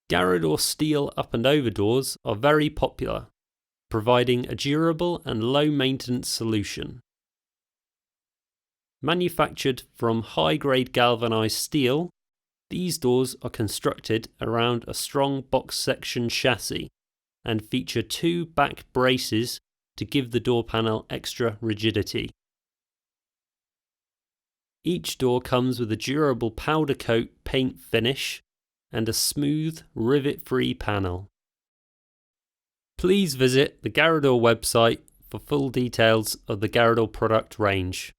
Garador steel up and over doors are very popular, providing a durable and low maintenance solution. Manufactured from high-grade galvanized steel, these doors are constructed around a strong box section chassis and feature 2 back braces to give the door panel extra rigidity. Each door comes with a durable powder coat paint finish and a smooth, rivet-free panel. Please visit the Garador website for full details of the Garador product range.